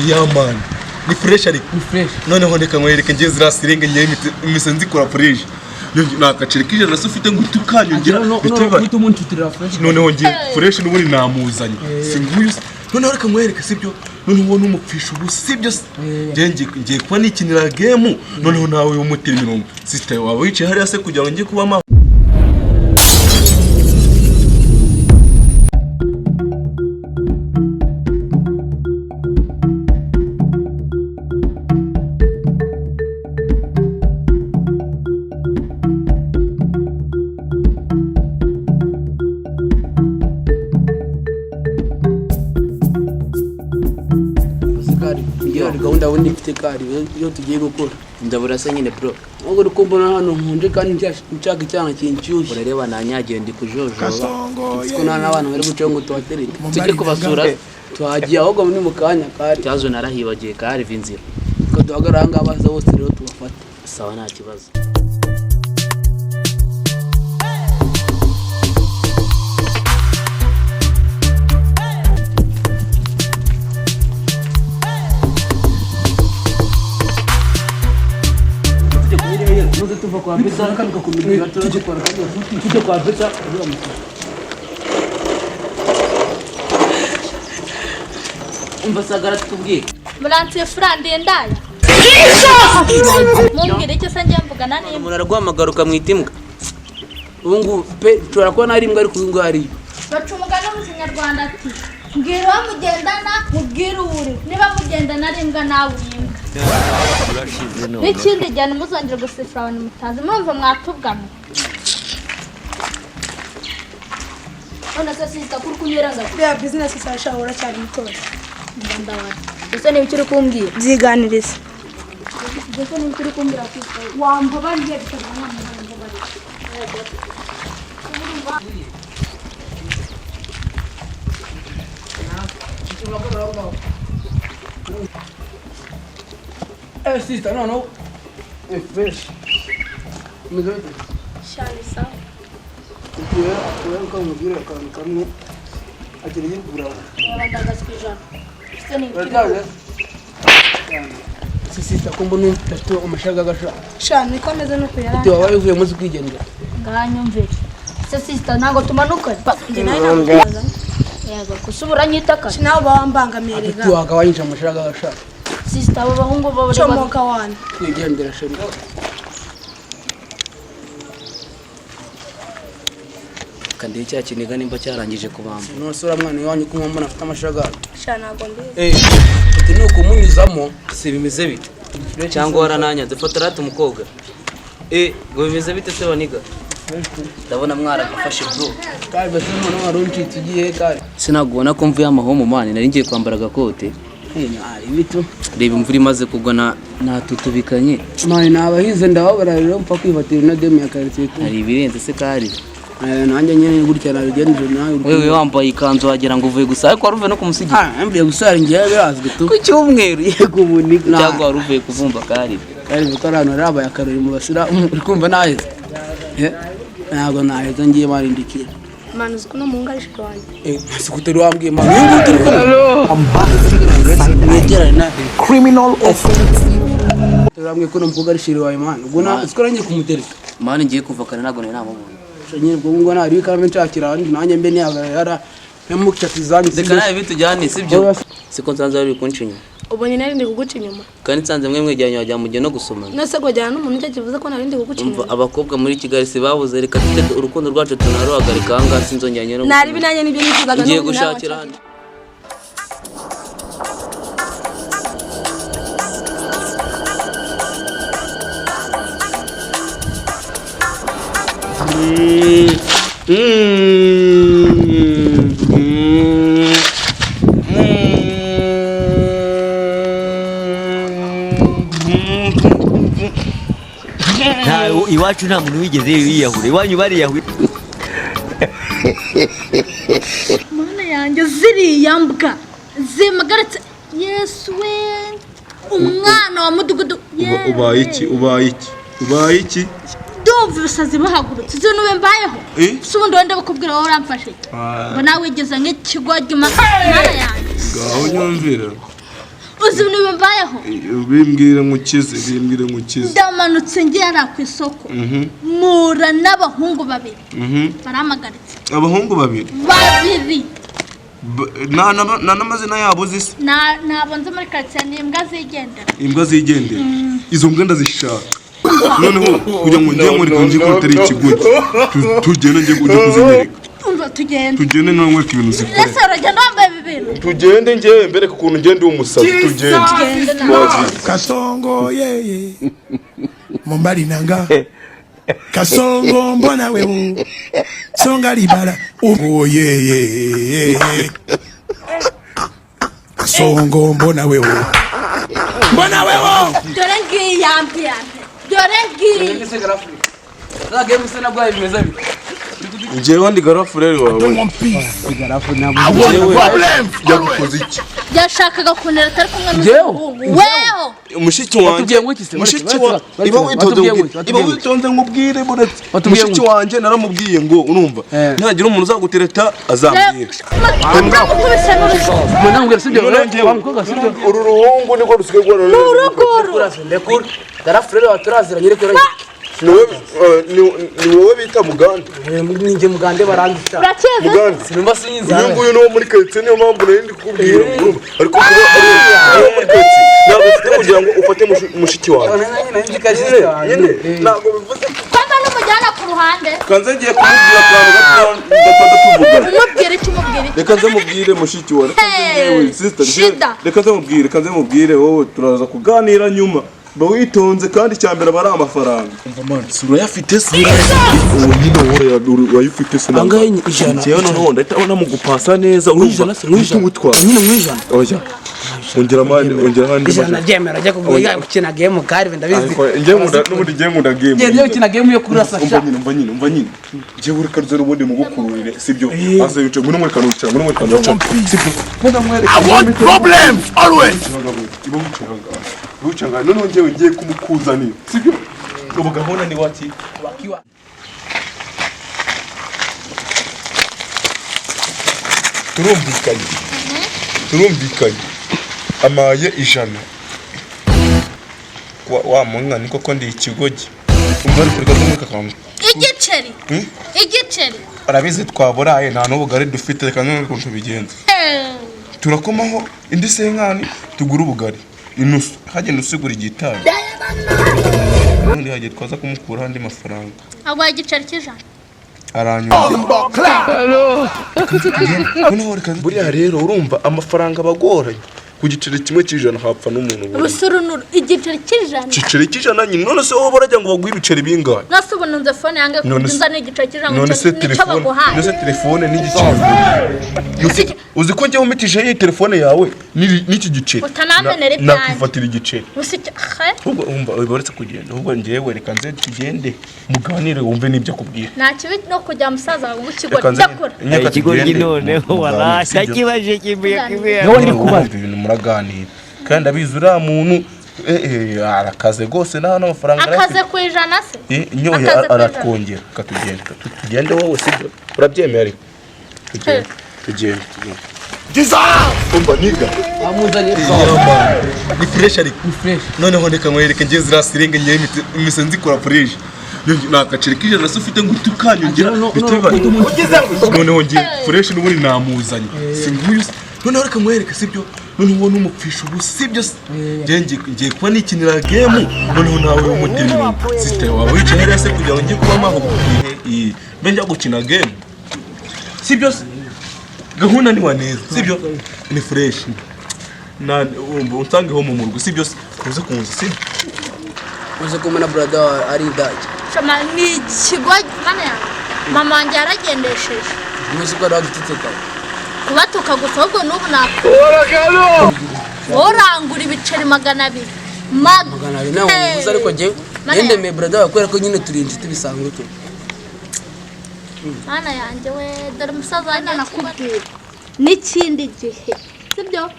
ya man ni fresh ariko ni fresh noneho ndeka nkwereke ngiye zirasirenga ngiye imisenzi kora fresh nakacire kije na sufite ngutukanyongera bituba umuntu tutira fresh noneho ngiye fresh n'uburi namuzanye singuyu noneho reka nkwereke sibyo noneho n'umupfisha ubu sibyo ngiye kuba nikinira game noneho nawe umutira mirongo sister wawe wicaye hariya se kugira ngo ngiye kuba gahunda wundi mfite kari yo tugiye gukora ndabura se nyine bro ngo rukumbona hano nkunje kandi nshaka icyana kincyushye urareba nanyagiye ndi kujojoba siko n'abana bari guca ngo tuhatereke tujye kubasura twagiye ahubwo muri mukanya kari cyazo narahibagiye kari vinzira ko duhagaranga abaza bose rero tubafate sawa nta kibazo tuva kwa pesa kandi ukakumira tuje kwa kandi tuje kwa pesa umbasagara tubwiye muranze frande ndaya mumbwire cyo sanjye mvuga nani umuntu aragwamagara ukamwitimbwa ubungu pe tora ko nari imbwa ari kuzungu hari bacumugana mu Kinyarwanda ati mbwira wa mugendana mubwira uri niba mugendana ari imbwa nawe imbwa n'ikindi gihe muzongera gusifura abantu mutazi murumva mwatubwamo ona se sita kuri kunyeranga ya business sasha uracyari mutoya ndandawara ese ni bikiri kumbwira byiganiriza ese ni bikiri kumbwira wamba bangiye bitagana mu sister no fresh mizoti shanisa kuya ukamubwira akantu kamwe agereye burawo ndagasikijana ese ni sister kombo n'utatu umashaga gasha shani komeze no kuyara ati wabaye uvuye muzi kwigendera nganyumvire ese sister ntago tumanuka yego kusubura nyitaka nawe bambangamirega ati wakawanyisha amashaga gasha sister abo bahungu babo chomoka wana kwigendera sheri kandi cya kiniga nimba cyarangije kubamba nosura mwana iwanyu kumwe mbona afite amashaga shana gonde ati nuko munyuzamo si bimeze bite cyangwa warananya dufatara umukobwa ngo bimeze bite se baniga ndabona mwaragafashe bro kandi basi umuntu warunci tugiye kandi sinagubona ko mvuye amahomo mani nari ngiye kwambara gakote ibito reba imvura imaze kugwa natutubikanye mani nabahize ndababara rero mpfa kwifatira na demi ya quartier hari ibirenze se kari nanjye nyene gutya nabigenje nawe wewe wambaye ikanzu wagira ngo uvuye gusa ariko waruvuye no kumusigira mbiye gusara ngiye birazwe tu ku cyumweru yego ubundi cyangwa waruvuye kuvumba kari bikarano rabaye akarori mu basira uri kumva nahe ntabwo naheza ngiye marindikira manu ziko no mungarisha wanjye sikuteri wambwiye manu ngo turi kumwe criminal offense turamwe ko mukugarishira wawe manu guna sikoranye kumutereka manu ngiye kuva kana ntabwo namubona nyine bwo ngo nari karame nshakira abandi nanjye mbe niyagara nyamukica tizanyi zeka naye bitujyane sibyo siko nsanze ari kuncinya ubonye nari ndi kuguca inyuma kandi nsanze mwe mwegeranye wajya mujye no gusoma nase gojyana n'umuntu cyo kivuze ko nari ndi kuguca inyuma abakobwa muri Kigali se babuze reka tete urukundo rwacu tunaruhagarika hanga sinzonganye no nari binanye nibyo nifuzaga ngiye gushakira handi iwacu nta muntu wigeze yiyahura iwanyu bariyahuye mana yanjye ziriya mbwa zimagaritse yesu we umwana wa mudugudu ubaye iki ndumva ibisazi bahagurutse izo nube mbayeho si ubundi wenda bakubwira wowe uramfashe ngo nawe wigeze nk'ikigoryi mana yanjye ngaho nyumvira uzi ibintu bimbayeho bimbwire nkukize ndamanutse ngera ku isoko mura n'abahungu babiri baramagaritse abahungu babiri n'amazina yabo uzise ntabwo nzi muri karitsiye ni imbwa zigendera izo mbwa ndazishaka noneho kugira ngo njye muri konje ko atari ikigugi tugende njye kujya kuzinyereka tugende nawe nkwereka ibintu zikora ese uragenda wambaye ibi bintu tugende njye mbere ukuntu ngende umusazi tugende Kasongo yeye Mombali nanga Kasongo mbona wewe Songa libala oh yeye Kasongo mbona wewe dore ngiyi yambye dore ngiyi njyewe ndi garafureri wawe yagukoze iki yashakaga kunera atari kumwe n'umuhungu weho mushiki wanjye iba witonze nkubwire mushiki wanjye naramubwiye ngo urumva ntihagira umuntu uzagutereta azambwira uru ruhungu niko rusigaye rwara garafureri waturaziranye ariko ni wowe bita mugande ninjye mugande barandisha mugande sinumva sinyiza uyu nguyu ni wo muri karitsiye niyo mpamvu nari ndi kukubwira ariko kuba ari uwo muri karitsiye ntabwo ufite kugira ngo ufate mushiki wawe nyine ntabwo bivuze kwamba n'umujyana ku ruhande kanze ngiye kumubwira akantu gatandatu tuvugana umubwire icyo umubwire reka nze mubwire mushiki wawe reka nze mubwire wowe turaza kuganira nyuma ba witonze kandi cyambere bari amafaranga umva man surayafite se nyine wowe wayifite se angaye ijana cyewe noneho ndahita mugupasa neza urumva utwara nyine mwijana oya ongera handi ijana ryemera ajya kugura gukina game kari ndabizi n'ubundi ngiye nkunda game ngiye gukina game yo kurasa umva nyine ngiye uri karuze ubundi mugukururire sibyo aza yica ngo numwe kanuca sibyo I want problems always Ruchanga noneho ngiye ngiye kumukuzanira sibyo ubu gahunda ni wati wakiwa turumvikanye amaye ijana wa munga niko ko ndi ikigogi umva ari kuri gatumwe kakangu igiceri arabizi twaburaye nta n'ubugari dufite kandi n'ukuntu bigenza turakomaho indi senkani tugura ubugari inusu hagenda usigura igitari ubundi hagiye twaza kumukura andi mafaranga agwa igiceri cy'ijana aranyuma buriya rero urumva amafaranga abagoranye ku giceri kimwe cy'ijana hapfa n'umuntu rusurunuru igiceri cy'ijana nyine none se wowe barajya ngo baguhe ibiceri bingahe nase ubu nunze fone yange kugira n'igiceri cy'ijana none se telefone n'igiceri uzi ko njye umitije iyi telefone yawe n'iki giceri utanamenera ibyanjye nakwifatira igiceri ubwo baretse kugenda ubwo njyewe reka nze tugende muganire wumve n'ibyo akubwira nta kibi no kujya musaza wawe ikigo ndakora ikigo noneho warashya kibaje kibuye nawe ndi kubaza ibintu muraganira kandi abizi uriya muntu arakaze rwose nta n'amafaranga akaze ku ijana se nyoye aratwongera tugende wowe sibyo urabyemeye ariko tugende umva niga ni fresh ariko noneho reka nkwereke ngiye ziriya siringe ngiye imise nzikora fresh nakacire k'ijana se ufite ngo utukanyongera noneho ngiye fresh n'ubundi namuzanye si nguyu noneho reka nkwereke sibyo noneho uwo n'umupfisha ubu sibyo se ngiye kuba nikinira game noneho nawe w'umutemero sister wawe wicaye hariya se kugira ngo ngiye kuba amahoro mbe njya gukina game sibyo se gahunda ni waneza sibyo ni fresh na unsangeho mu murgo sibyo se kuze kunza sibyo uze kumena brother ari daje shama ni kigo mama wanjye yaragendesheje uzi ko ragititeka kubatuka gusa ahubwo n'ubu nako orangura ibiceri 200 magana nawe uzi ariko ngiye yende me brother wakwera ko nyine turi inshuti bisanzwe tu Mana yanjye we dore umusaza wanjye nakubwira n'ikindi gihe sibyo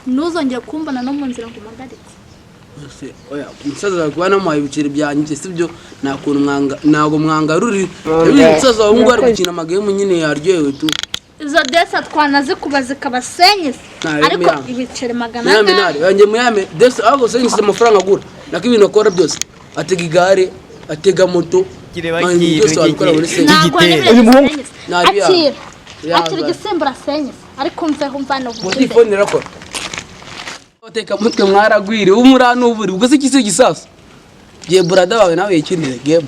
ntuzongere kumbona no mu nzira ngo mpagaritse oya umusaza wakwana mu ibiceri byanjye sibyo nakuntu ntago mwanga ruri umusaza wawe ngo ari gukina amagame nyine yaryohewe tu izo desa twanazikubaza kabasenyese ariko ibiceri magana muyame nari yanjye muyame desi ahubwo se nsize amafaranga agura nako ibintu akora byose atega igare atega moto byose wabikora muri se uyu muhungu akira igisimba urasenyese ariko mveho mvana ubundi phone irakora uteka mutwe mwaragwire umurano uburi ubwo se kisi gisasa giye burada wawe nawe yikinire game